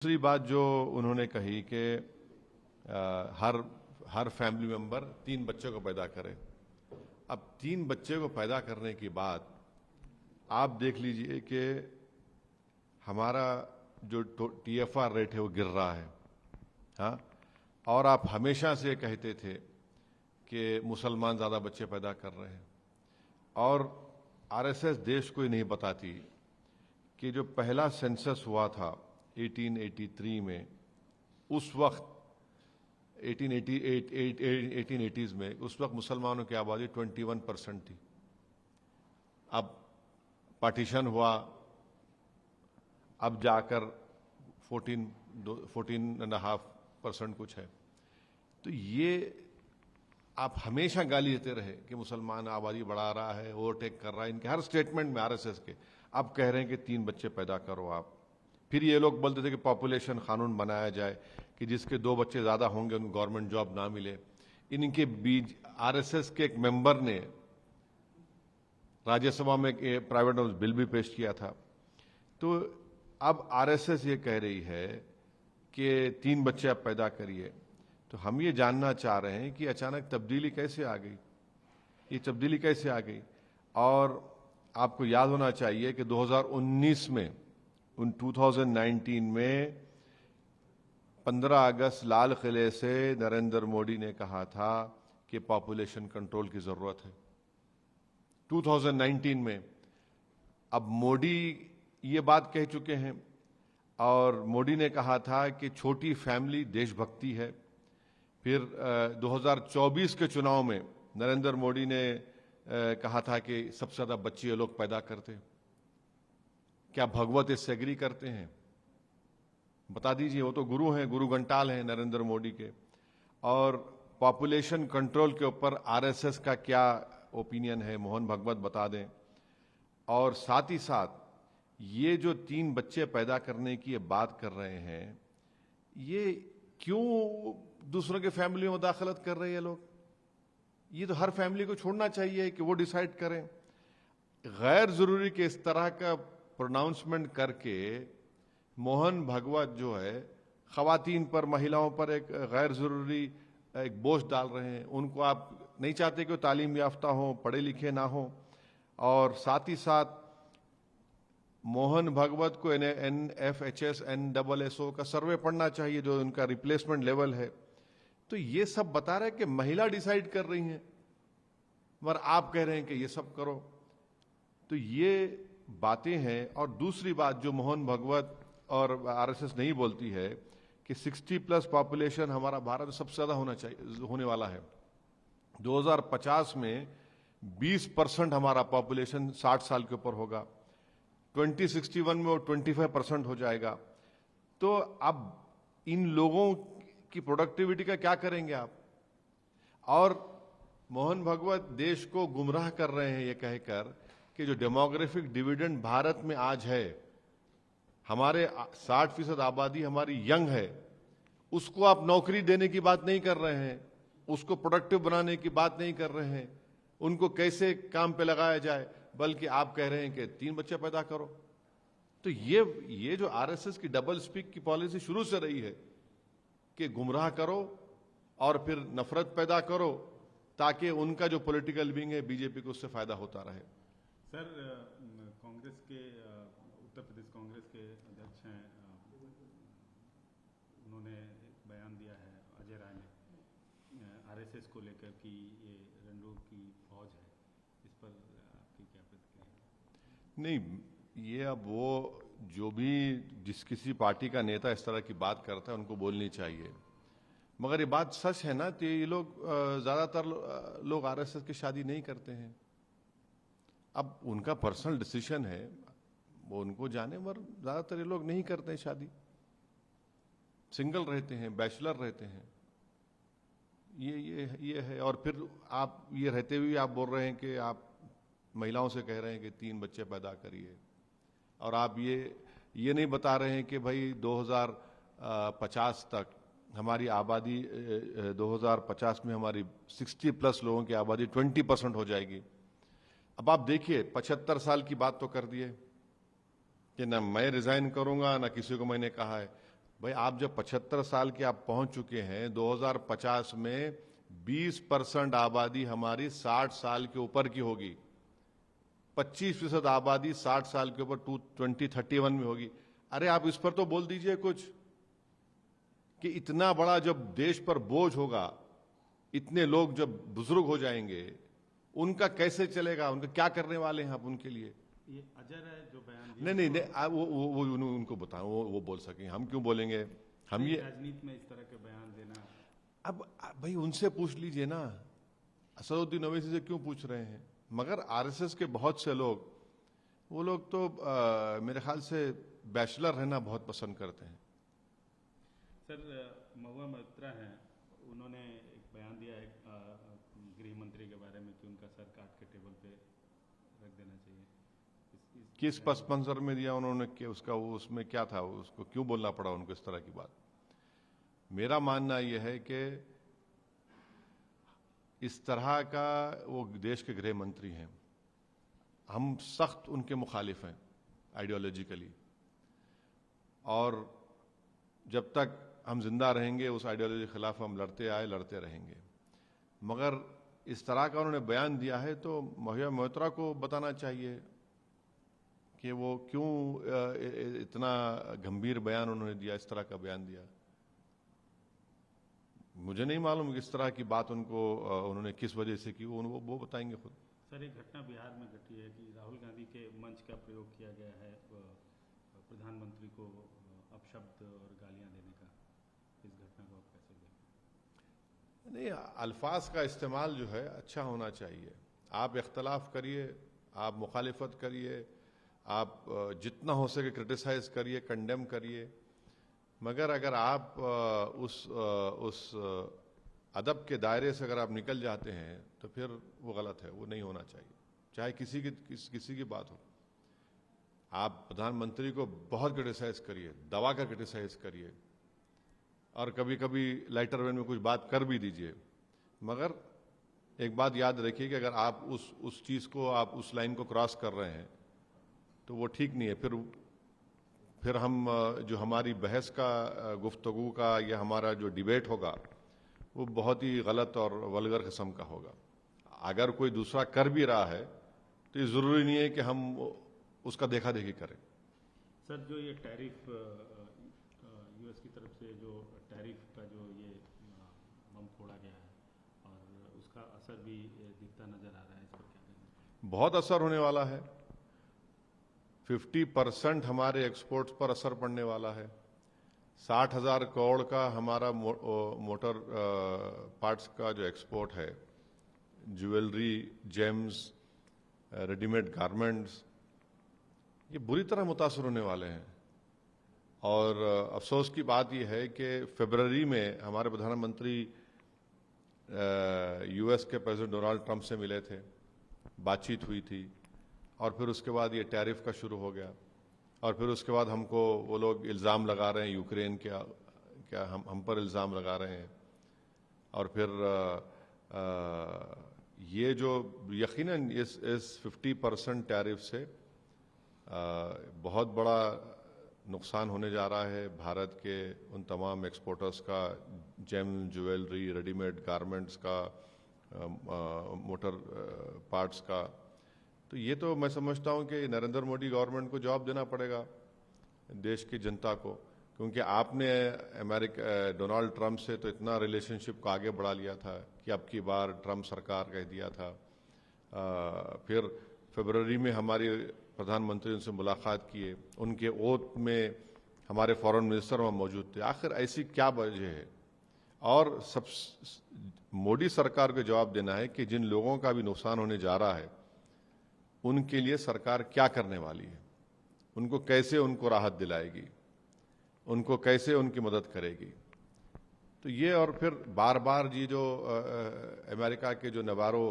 दूसरी बात जो उन्होंने कही कि हर फैमिली मेंबर 3 बच्चों को पैदा करे। अब 3 बच्चे को पैदा करने की बात आप देख लीजिए कि हमारा जो TFR रेट है वो गिर रहा है। हाँ, और आप हमेशा से कहते थे कि मुसलमान ज़्यादा बच्चे पैदा कर रहे हैं, और RSS देश को ही नहीं बताती कि जो पहला सेंसस हुआ था 1883 में, उस वक्त 1880s में, उस वक्त मुसलमानों की आबादी 21% थी। अब पार्टीशन हुआ, अब जाकर 14.5% कुछ है। तो ये आप हमेशा गाली देते रहे कि मुसलमान आबादी बढ़ा रहा है, ओवरटेक कर रहा है, इनके हर स्टेटमेंट में RSS के। अब कह रहे हैं कि 3 बच्चे पैदा करो आप। फिर ये लोग बोलते थे कि पॉपुलेशन कानून बनाया जाए कि जिसके 2 बच्चे ज्यादा होंगे उनको गवर्नमेंट जॉब ना मिले। इनके बीच RSS के एक मेंबर ने राज्यसभा में एक प्राइवेट बिल भी पेश किया था। तो अब RSS ये कह रही है कि 3 बच्चे आप पैदा करिए। तो हम ये जानना चाह रहे हैं कि अचानक तब्दीली कैसे आ गई, ये तब्दीली कैसे आ गई। और आपको याद होना चाहिए कि 2019 में 2019 में 15 अगस्त लाल किले से नरेंद्र मोदी ने कहा था कि पॉपुलेशन कंट्रोल की जरूरत है, 2019 में। अब मोदी ये बात कह चुके हैं, और मोदी ने कहा था कि छोटी फैमिली देशभक्ति है। फिर 2024 के चुनाव में नरेंद्र मोदी ने कहा था कि सबसे ज्यादा बच्चे लोग पैदा करते। क्या भगवत इससे एग्री करते हैं? बता दीजिए। वो तो गुरु हैं, गुरु घंटाल हैं नरेंद्र मोदी के। और पॉपुलेशन कंट्रोल के ऊपर RSS का क्या ओपिनियन है, मोहन भागवत बता दें। और साथ ही साथ ये जो 3 बच्चे पैदा करने की ये बात कर रहे हैं, ये क्यों दूसरों के फैमिली में मुदाखलत कर रहे हैं लोग? ये तो हर फैमिली को छोड़ना चाहिए कि वो डिसाइड करें। गैर जरूरी के इस तरह का प्रोनाउंसमेंट करके मोहन भागवत जो है खवातीन पर, महिलाओं पर एक गैर जरूरी एक बोझ डाल रहे हैं। उनको आप नहीं चाहते कि वो तालीम याफ्ता हो, पढ़े लिखे ना हो। और साथ ही साथ मोहन भागवत को NFHS NSSO का सर्वे पढ़ना चाहिए, जो उनका रिप्लेसमेंट लेवल है। तो ये सब बता रहे हैं कि महिला डिसाइड कर रही हैं, मगर आप कह रहे हैं कि ये सब करो। तो ये बातें हैं। और दूसरी बात जो मोहन भागवत और RSS नहीं बोलती है कि 60+ पॉपुलेशन हमारा भारत में सबसे ज्यादा होने वाला है। 2050 में 20% हमारा पॉपुलेशन 60 साल के ऊपर होगा। 2061 में वो 25% हो जाएगा। तो अब इन लोगों की प्रोडक्टिविटी का क्या करेंगे आप? और मोहन भागवत देश को गुमराह कर रहे हैं ये कहकर कि जो डेमोग्राफिक डिविडेंड भारत में आज है, हमारे 60% आबादी हमारी यंग है, उसको आप नौकरी देने की बात नहीं कर रहे हैं, उसको प्रोडक्टिव बनाने की बात नहीं कर रहे हैं, उनको कैसे काम पे लगाया जाए, बल्कि आप कह रहे हैं कि 3 बच्चे पैदा करो। तो ये जो RSS की डबल स्पीक की पॉलिसी शुरू से रही है कि गुमराह करो और फिर नफरत पैदा करो, ताकि उनका जो पॉलिटिकल विंग है BJP को उससे फायदा होता रहे। सर, कांग्रेस के उत्तर प्रदेश कांग्रेस के अध्यक्ष हैं, उन्होंने एक बयान दिया है अजय राय ने RSS को लेकर कि ये रंडू की फौज है। इस पर आपकी क्या प्रतिक्रिया? नहीं, ये अब वो जो भी किसी पार्टी का नेता इस तरह की बात करता है उनको बोलनी चाहिए, मगर ये बात सच है ना। तो ये लोग ज्यादातर लोग RSS की शादी नहीं करते हैं। अब उनका पर्सनल डिसीजन है, वो उनको जाने, मगर ज्यादातर ये लोग नहीं करते हैं शादी, सिंगल रहते हैं, बैचलर रहते हैं। ये है। और फिर आप ये रहते हुए आप बोल रहे हैं कि आप महिलाओं से कह रहे हैं कि 3 बच्चे पैदा करिए, और आप ये नहीं बता रहे हैं कि भाई 2050 तक हमारी आबादी 2050 में हमारी 60+ लोगों की आबादी 20% हो जाएगी। अब आप देखिए, 75 साल की बात तो कर दिए कि ना मैं रिजाइन करूंगा, ना किसी को मैंने कहा है। भाई आप जब 75 साल के आप पहुंच चुके हैं, 2050 में 20% आबादी हमारी 60 साल के ऊपर की होगी, 25% आबादी 60 साल के ऊपर 2031 में होगी। अरे आप इस पर तो बोल दीजिए कुछ, कि इतना बड़ा जब देश पर बोझ होगा, इतने लोग जब बुजुर्ग हो जाएंगे, उनका कैसे चलेगा, उनका क्या करने वाले हैं आप उनके लिए? ये अजर है जो बयान दिया। नहीं, वो उनको बताओ, वो बोल सकें, हम क्यों बोलेंगे? हम ये राजनीति में इस तरह के बयान देना, अब भाई उनसे पूछ लीजिए ना, असदुद्दीन ओवैसी से क्यों पूछ रहे हैं? मगर आरएसएस के बहुत से लोग, वो लोग तो मेरे ख्याल से बैचलर रहना बहुत पसंद करते हैं। सर महुआ मोइत्रा हैं, उन्होंने एक बयान दिया है गृह मंत्री के बारे में कि उनका सर काट के टेबल पे रख देना चाहिए। किस पस मंजर में दिया उन्होंने, कि उसका वो उसमें क्या था, उसको क्यों बोलना पड़ा उनको इस तरह की बात? मेरा मानना यह है कि इस तरह का वो देश के गृह मंत्री हैं, हम सख्त उनके मुखालिफ हैं आइडियोलॉजिकली, और जब तक हम जिंदा रहेंगे उस आइडियोलॉजी के खिलाफ हम लड़ते आए, लड़ते रहेंगे। मगर इस तरह का उन्होंने बयान दिया है तो महुआ मोइत्रा को बताना चाहिए कि वो क्यों इतना गंभीर बयान उन्होंने दिया, इस तरह का बयान दिया। मुझे नहीं मालूम कि इस तरह की बात उनको उन्होंने किस वजह से की, वो बताएंगे खुद। सर एक घटना बिहार में घटी है कि राहुल गांधी के मंच का प्रयोग किया गया है प्रधानमंत्री को अपशब्द और गालियां देने का, इस घटना को आप कैसे देखते हैं? नहीं, अल्फाज का इस्तेमाल जो है अच्छा होना चाहिए। आप इख्तलाफ करिए, आप मुखालिफत करिए, आप जितना हो सके क्रिटिसाइज करिए, कंडेम करिए, मगर अगर आप उस अदब के दायरे से अगर आप निकल जाते हैं तो फिर वो गलत है, वो नहीं होना चाहिए, चाहे किसी की बात हो। आप प्रधानमंत्री को बहुत क्रिटिसाइज करिए, दबा कर क्रिटिसाइज करिए, और कभी कभी लाइटर वेन में कुछ बात कर भी दीजिए, मगर एक बात याद रखिए कि अगर आप उस चीज़ को, आप उस लाइन को क्रॉस कर रहे हैं तो वो ठीक नहीं है। फिर हम जो हमारी बहस का, गुफ्तगू का, या हमारा जो डिबेट होगा वो बहुत ही गलत और वल्गर किस्म का होगा। अगर कोई दूसरा कर भी रहा है तो ये ज़रूरी नहीं है कि हम उसका देखा देखी करें। सर जो ये टैरिफ यूएस की तरफ से जो टैरिफ का जो ये बम फोड़ा गया है और उसका असर भी दिखता नजर आ रहा है, इस पर क्या कहेंगे? बहुत असर होने वाला है, 50% हमारे एक्सपोर्ट्स पर असर पड़ने वाला है। 60,000 करोड़ का हमारा मोटर पार्ट्स का जो एक्सपोर्ट है, ज्वेलरी, जेम्स, रेडीमेड गारमेंट्स, ये बुरी तरह मुतासर होने वाले हैं। और अफसोस की बात यह है कि फरवरी में हमारे प्रधानमंत्री यूएस के प्रेसिडेंट डोनाल्ड ट्रंप से मिले थे, बातचीत हुई थी, और फिर उसके बाद ये टैरिफ का शुरू हो गया, और फिर उसके बाद हमको वो लोग इल्ज़ाम लगा रहे हैं, यूक्रेन क्या हम पर इल्ज़ाम लगा रहे हैं। और फिर ये जो यकीनन इस 50% टैरिफ से बहुत बड़ा नुकसान होने जा रहा है भारत के उन तमाम एक्सपोर्टर्स का, जेम, ज्वेलरी, रेडीमेड गारमेंट्स का, मोटर पार्ट्स का। तो ये तो मैं समझता हूँ कि नरेंद्र मोदी गवर्नमेंट को जवाब देना पड़ेगा देश की जनता को, क्योंकि आपने डोनाल्ड ट्रंप से तो इतना रिलेशनशिप को आगे बढ़ा लिया था कि अब की बार ट्रंप सरकार कह दिया था। फिर फरवरी में हमारी प्रधानमंत्री उनसे मुलाकात किए, उनके ओथ में हमारे फॉरेन मिनिस्टर वहाँ मौजूद थे। आखिर ऐसी क्या वजह है? और सब मोदी सरकार को जवाब देना है कि जिन लोगों का भी नुकसान होने जा रहा है उनके लिए सरकार क्या करने वाली है, उनको कैसे उनको राहत दिलाएगी, उनको कैसे उनकी मदद करेगी। तो ये, और फिर बार बार ये जो अमेरिका के जो नवारो,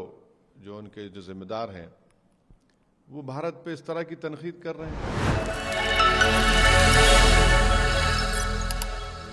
जो उनके जो जिम्मेदार हैं, वो भारत पे इस तरह की तनकीद कर रहे हैं।